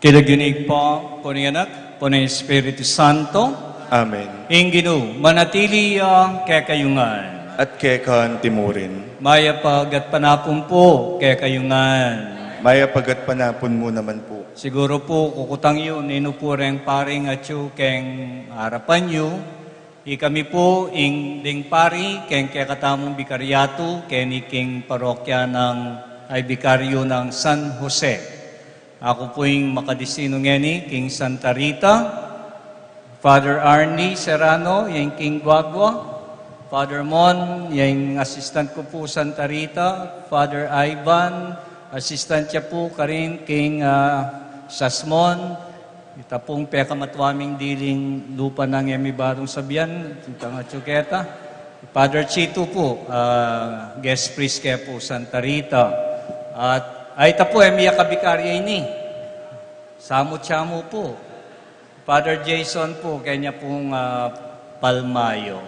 Kinaginig po ng Anak, po ng Espiritu Santo. Amen. Inginu, manatili ang kekayungan. At kekan timurin. Mayapag at panapon po kekayungan. Mayapag at panapon mo naman po. Siguro po, kukutang yun, inupureng paring at yu keng harapan yu. Kami po, ding pari, keng kekatamong bikaryato, king parokya ng ay bikaryo ng San Jose. Ako po yung makadisino ngeni, King Santa Rita, Father Arnie Serrano, yung King Guagua, Father Mon, yung assistant ko po Santa Rita, Father Ivan, assistant siya po karin King Sasmon, ita pong pekamatwaming diling lupa ng Emibarong Sabian, itang Chuketa, Father Chito po, guest priest kaya po Santa Rita, at ay ita po, emiya kabikarya ini. Samot-samo po. Father Jason po, kanya pong Palmayo.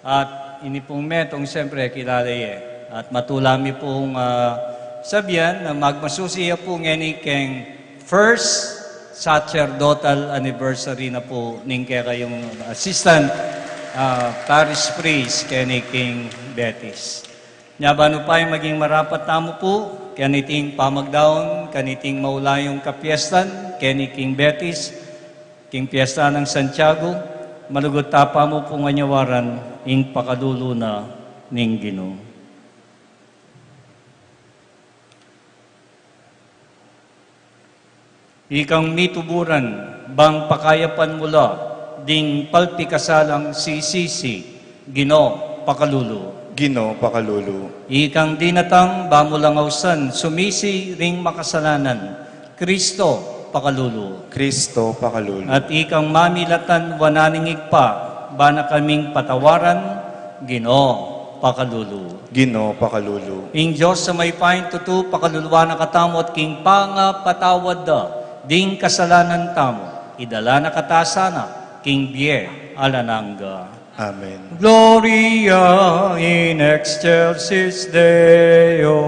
At ini pong metong siyempre kilala At matulami pong sabihan na magmasusiya po ngeni keng first sacerdotal anniversary na po ning kaya kayong assistant parish priest keni King Betis. Nyabano pa yung maging marapat tamo po, kaniting pamagdaon, kaniting maulayong kapiestan, kaniking Betis, king piyesta ng Santiago, malugot tapa mo pong anyawaran, ing pakadulo na ning Ginoo. Ikang mituburan, bang pakayapan mula, ding palpikasalang sisisi, Ginoo pakalulu. Ginoo pakalulu. Ikang dinatang bamulangawsan, sumisi ring makasalanan, Kristo pakalulu. Kristo pakalulu. At ikang mamilatan wananingig pa, bana kaming patawaran, Ginoo pakalulu. Ginoo pakalulu. Ing Diyos sa may pain tutu, pakaluluwa na katamo at king panga patawad da, ding kasalanan tamo, idala na katasana, king biye alananga. Amen. Gloria in excelsis Deo.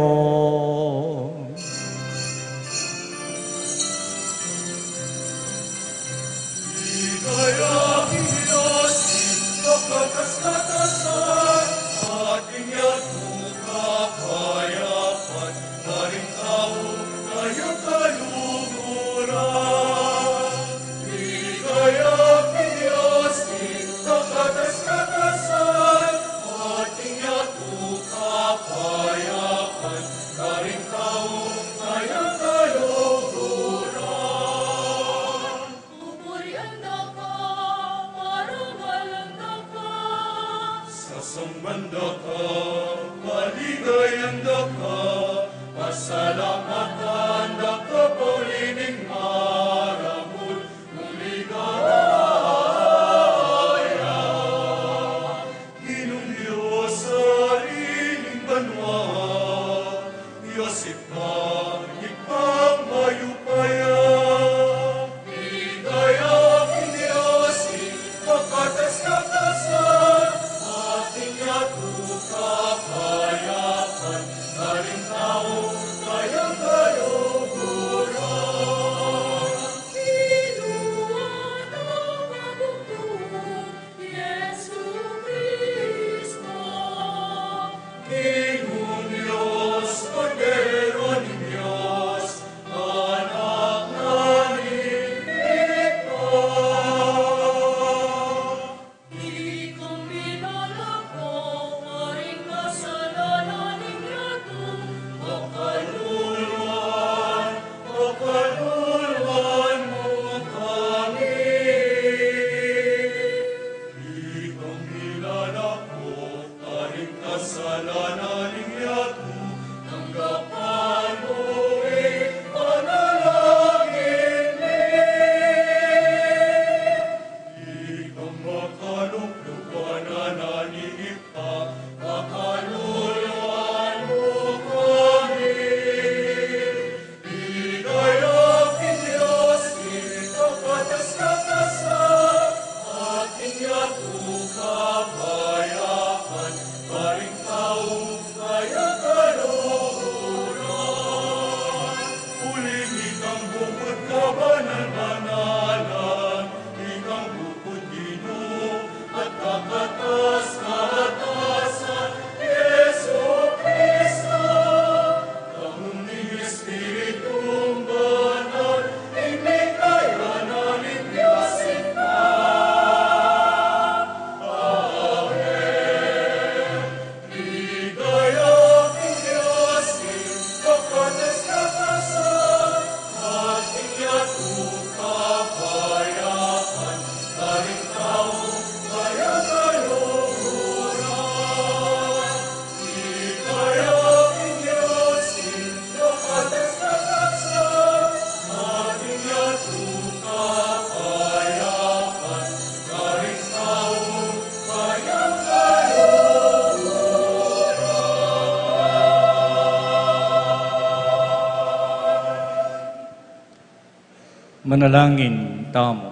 Manalangin tamo.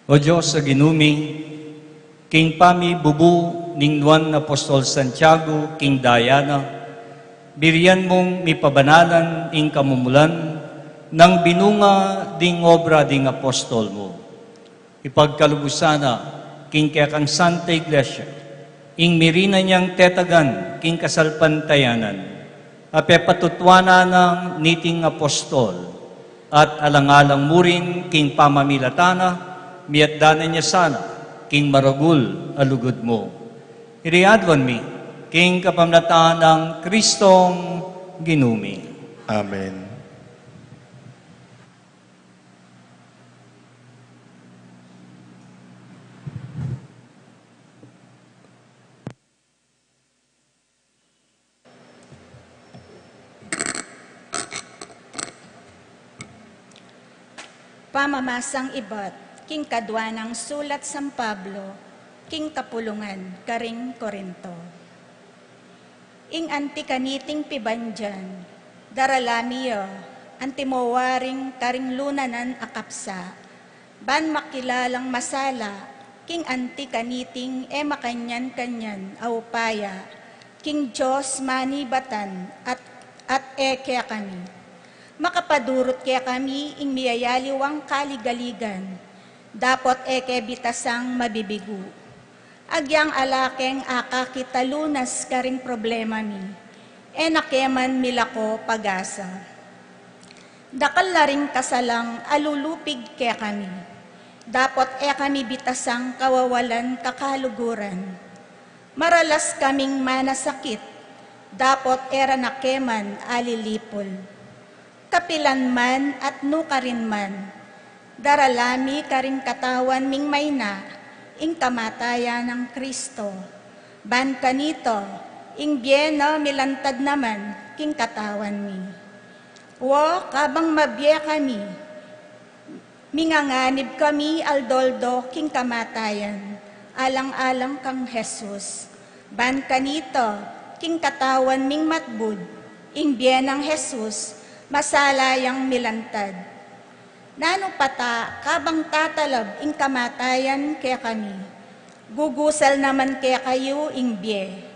O Diyos sa ginumi, king pami bubu ning Juan Apostol Santiago, king Diana, biriyan mong mipabanalan ing kamumulan ng binunga ding obra ding apostol mo. Ipagkalubusana king kaya kang Santa Iglesia, ing mirina niyang tetagan king kasalpantayanan, ape patutwana ng niting apostol, at alangalang murin king pamamilatana, miatdanan niya sana, king maragul alugod mo. Iriadwan mi, king kapamnataan ng Kristong ginumi. Amen. Pamamasang ibat, king kadwa ng sulat San Pablo, king kapulungan, karing Korinto. Ing antikaniting pibandyan, daralamiyo, antimowaring karing lunanan akapsa, ban makilalang masala, king antikaniting makanyan-kanyan aupaya, king Diyos manibatan at kaya kami. Makapadurot kaya kami ing miyayaliwang kaligaligan, dapot bitasang mabibigu. Agyang alakeng kita lunas karing problema mi, nakeman milako pagasa. Dakal na rin kasalang alulupig kaya kami, dapot kami bitasang kawawalan kakaluguran. Maralas kaming manasakit, dapot nakeman alilipol. Kapilan man at nukarin man, daralami karing katawan ming mayna, ing kamatayan ng Kristo. Ban kanito, ing biyeno milantad naman, king katawan mi. Wo, kabang mabye kami, minganganib kami aldoldo king kamatayan, alang-alang kang Jesus. Ban kanito, king katawan ming matbud, ing biyenang Jesus, masalayang milantad. Nano pata, kabang tatalab ing kamatayan kaya kami. Gugusal naman kaya kayo ing biye.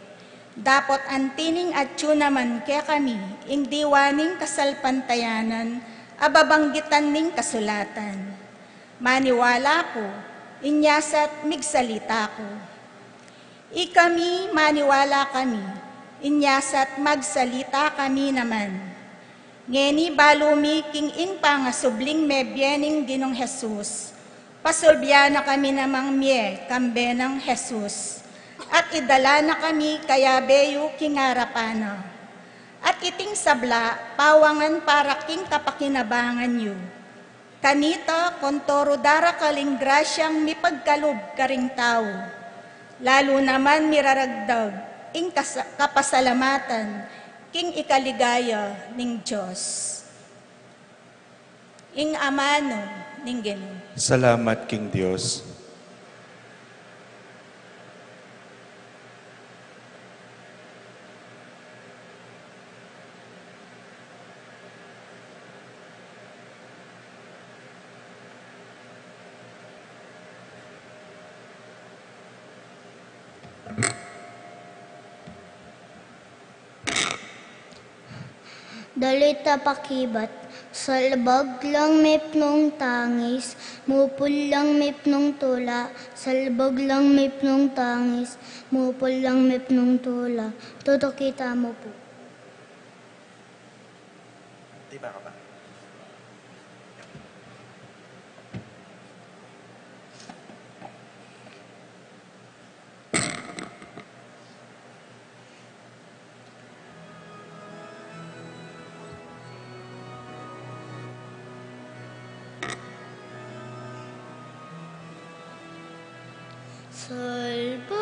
Dapot antining atyo naman kaya kami, ing diwaning kasalpantayanan, ababanggitan ning kasulatan. Maniwala ko, inyasat migsalita ko. Ikami maniwala kami, inyasat magsalita kami naman. Ngeni balumi king ing pangasubling mebyening ginong Jesus. Pasulbya na kami namang mie kambe ng Jesus. At idala na kami kaya beyo king harapana. At iting sabla pawangan para king kapakinabangan yu. Kanita kontoro dara kaling grasyang mipagkalub karing tao. Lalo naman miraragdag ing kapasalamatan king ikaligaya ning Diyos. Ing amano ning Ginoo. Salamat, King Diyos. Dalita pakibat, salbag lang mipnong tangis, mupul lang mipnong tula, salbag lang mipnong tangis, mupul lang mipnong tula. Toto kita mo po. Diba ka ba? Salbag